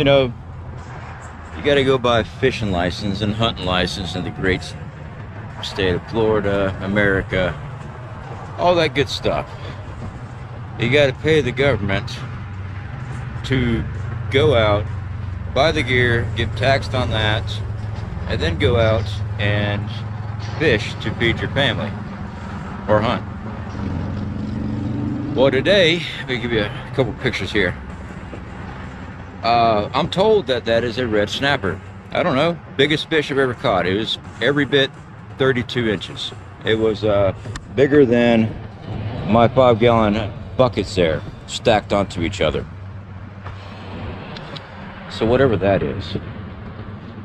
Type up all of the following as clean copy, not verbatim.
You know, you got to go buy a fishing license and hunting license in the great state of Florida, America, all that good stuff. You got to pay the government to go out, buy the gear, get taxed on that, and then go out and fish to feed your family or hunt. Well, today, let me give you a couple pictures here. I'm told that that is a red snapper. I don't know, biggest fish I've ever caught. It was every bit 32 inches. It was bigger than my 5-gallon buckets there, stacked onto each other. So whatever that is,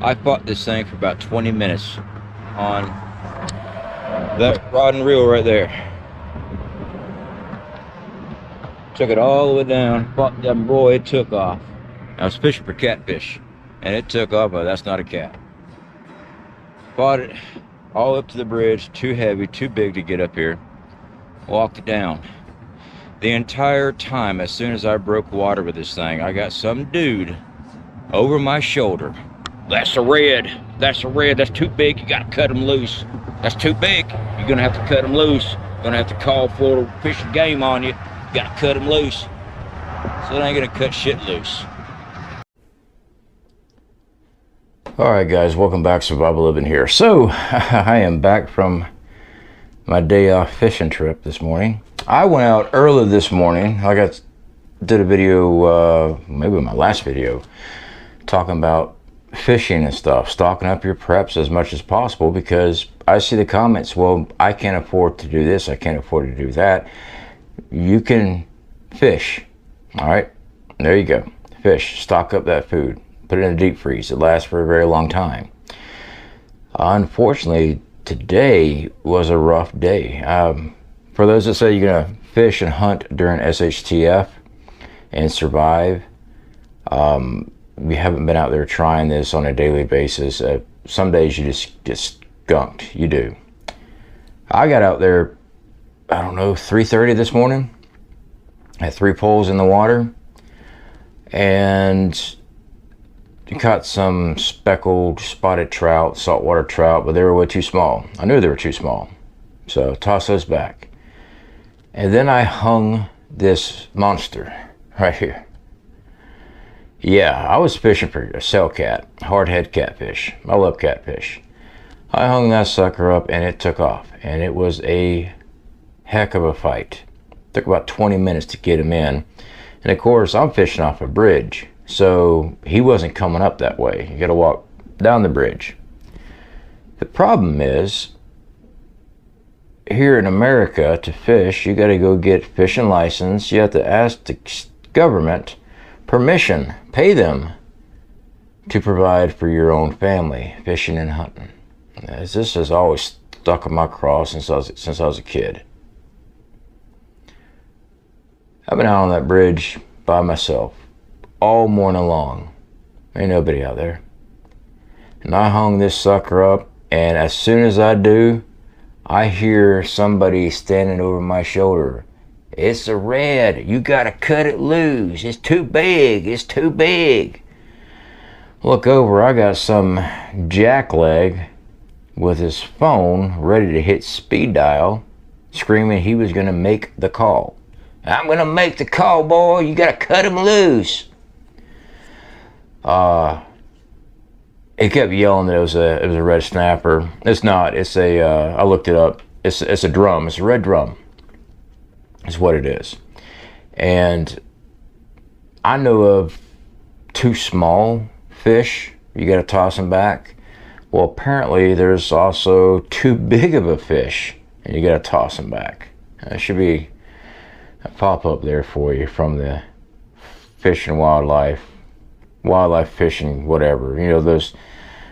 I fought this thing for about 20 minutes on that rod and reel right there. Took it all the way down, fought that boy, it took off. I was fishing for catfish, and it took off, but that's not a cat. Fought it all up to the bridge, too heavy, too big to get up here. Walked it down. The entire time, as soon as I broke water with this thing, I got some dude over my shoulder. That's a red, that's too big, you gotta cut him loose. That's too big, you're gonna have to cut him loose. You're gonna have to call for Fish and Game on you. You gotta cut him loose. So it ain't gonna cut shit loose. Alright guys, welcome back. Survival Living here. So, I am back from my day off fishing trip this morning. I went out early this morning. Did a video, maybe my last video, talking about fishing and stuff, stocking up your preps as much as possible, because I see the comments, well, I can't afford to do this, I can't afford to do that. You can fish. Alright, there you go. Fish, stock up that food. Put it in a deep freeze. It lasts for a very long time. Unfortunately, today was a rough day. For those that say you're going to fish and hunt during SHTF and survive, we haven't been out there trying this on a daily basis. Some days you just get skunked. You do. I got out there, I don't know, 3:30 this morning. Had 3 poles in the water. And caught some speckled, spotted trout, saltwater trout, but they were way too small. I knew they were too small, so toss those back. And then I hung this monster right here. Yeah, I was fishing for a cell cat, hardhead catfish. I love catfish. I hung that sucker up and it took off, and it was a heck of a fight. Took about 20 minutes to get him in, and of course I'm fishing off a bridge. So he wasn't coming up that way. You got to walk down the bridge. The problem is, here in America, to fish, you got to go get fishing license. You have to ask the government permission, pay them to provide for your own family, fishing and hunting. This has always stuck in my craw since I was a kid. I've been out on that bridge by myself all morning long. Ain't nobody out there. And I hung this sucker up, and as soon as I do, I hear somebody standing over my shoulder. It's a red. You gotta cut it loose. It's too big. It's too big. Look over, I got some jackleg with his phone ready to hit speed dial, screaming he was gonna make the call. I'm gonna make the call, boy. You gotta cut him loose. He kept yelling that it was a red snapper. It's not. It's a. I looked it up. It's a drum. It's a red drum. Is what it is. And I know of 2 small fish. You got to toss them back. Well, apparently there's also too big of a fish, and you got to toss them back. There should be a pop-up there for you from the Fish and Wildlife fishing, whatever, you know, those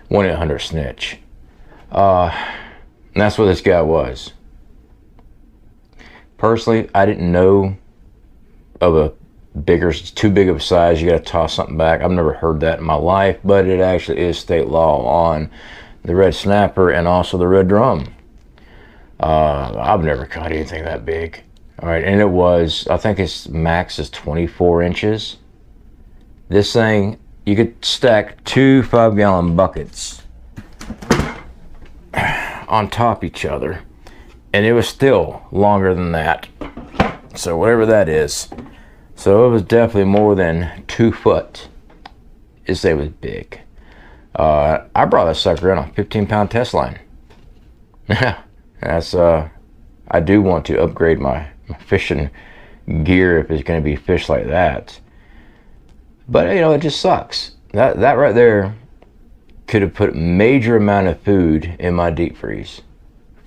1-800-SNITCH. And that's what this guy was. Personally, I didn't know of a too big of a size, you got to toss something back. I've never heard that in my life, but it actually is state law on the red snapper and also the red drum. I've never caught anything that big. All right, and it was, I think its max is 24 inches. This thing, you could stack 2 5-gallon buckets on top of each other, and it was still longer than that. So whatever that is. So it was definitely more than 2 foot. It was big. I brought that sucker in on a 15-pound test line. That's I do want to upgrade my fishing gear if it's going to be fish like that. But you know, it just sucks. That right there could have put a major amount of food in my deep freeze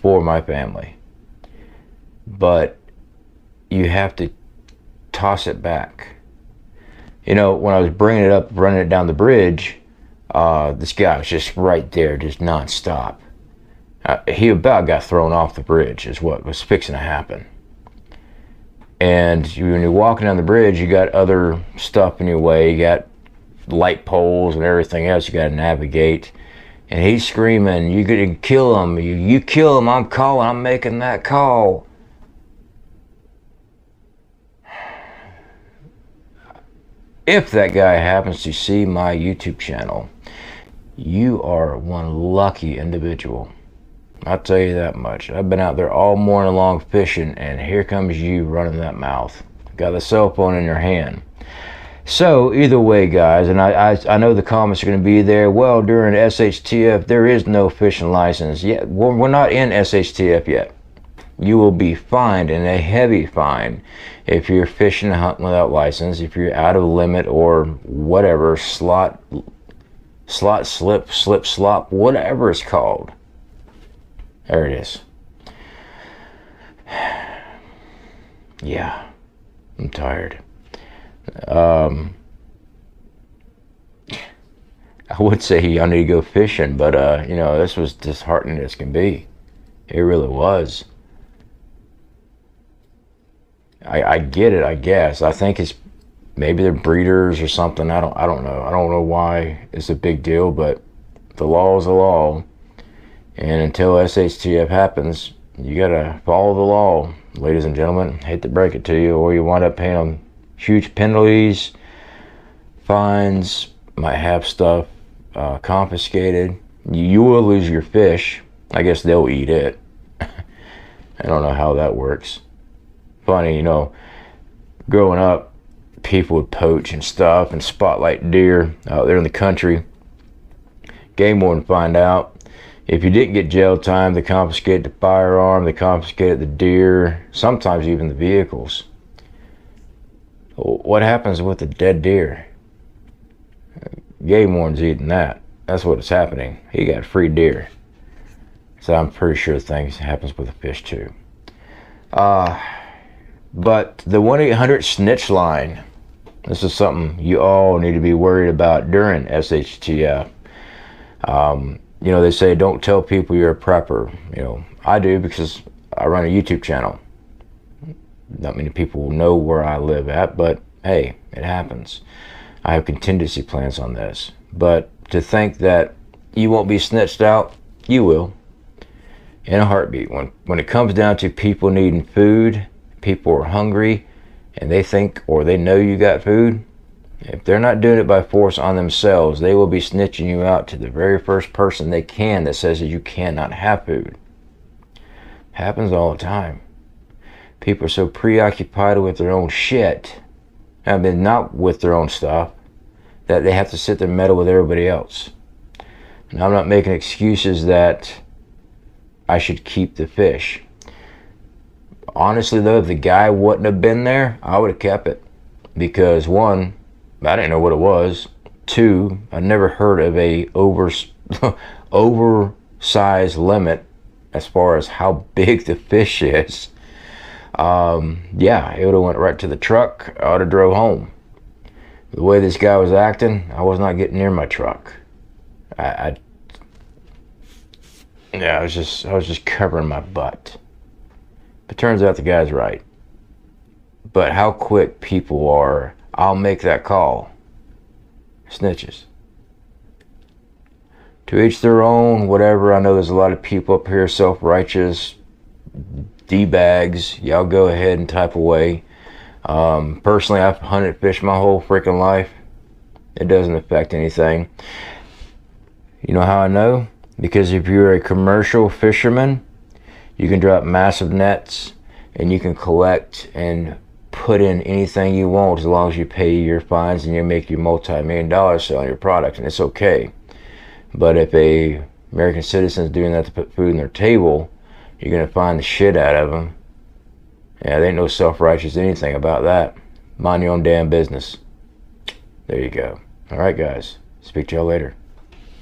for my family. But you have to toss it back. You know, when I was bringing it up, running it down the bridge, this guy was just right there, just nonstop. He about got thrown off the bridge is what was fixing to happen. And when you're walking down the bridge, you got other stuff in your way. You got light poles and everything else you got to navigate. And he's screaming, "You gonna kill him? You kill him! I'm calling! I'm making that call!" If that guy happens to see my YouTube channel, you are one lucky individual. I'll tell you that much. I've been out there all morning long fishing, and here comes you running that mouth. Got the cell phone in your hand. So either way, guys, and I know the comments are going to be there. Well, during SHTF, there is no fishing license yet. We're not in SHTF yet. You will be fined, and a heavy fine, if you're fishing and hunting without license, if you're out of limit or whatever, slot, slip, slop, whatever it's called. There it is. Yeah, I'm tired. I would say I need to go fishing, but you know, this was disheartening as can be. It really was. I get it, I guess. I think it's maybe they're breeders or something. I don't know. I don't know why it's a big deal, but the law is the law. And until SHTF happens, you gotta follow the law, ladies and gentlemen. Hate to break it to you, or you wind up paying them huge penalties, fines, might have stuff confiscated. You will lose your fish. I guess they'll eat it. I don't know how that works. Funny, you know, growing up, people would poach and stuff and spotlight deer out there in the country. Game warden find out. If you didn't get jail time, they confiscated the firearm, they confiscated the deer, sometimes even the vehicles. What happens with the dead deer? Game warden's eating that. That's what is happening. He got free deer. So I'm pretty sure things happens with the fish too. But the 1-800 Snitch line, this is something you all need to be worried about during SHTF. You know, they say don't tell people you're a prepper. You know, I do because I run a YouTube channel. Not many people will know where I live at, but hey, it happens. I have contingency plans on this. But to think that you won't be snitched out, you will. In a heartbeat. When it comes down to people needing food, people are hungry, and they think or they know you got food, if they're not doing it by force on themselves, they will be snitching you out to the very first person they can that says that you cannot have food. Happens all the time. People are so preoccupied with their own shit, I mean, not with their own stuff, that they have to sit there and meddle with everybody else. And I'm not making excuses that I should keep the fish. Honestly though, if the guy wouldn't have been there, I would have kept it. Because one, I didn't know what it was. Two, I never heard of a oversized limit as far as how big the fish is. Yeah, it would have went right to the truck. I would have drove home. The way this guy was acting, I was not getting near my truck. Yeah, I was just covering my butt. But turns out the guy's right. But how quick people are, I'll make that call. Snitches. To each their own, whatever. I know there's a lot of people up here, self-righteous, D-bags. Y'all go ahead and type away. Personally, I've hunted fish my whole freaking life. It doesn't affect anything. You know how I know? Because if you're a commercial fisherman, you can drop massive nets and you can collect and put in anything you want as long as you pay your fines and you make your multi-million dollars selling your product, and it's okay. But if a American citizen is doing that to put food on their table, you're going to find the shit out of them. Yeah, there ain't no self-righteous anything about that. Mind your own damn business. There you go. All right, guys. Speak to y'all later.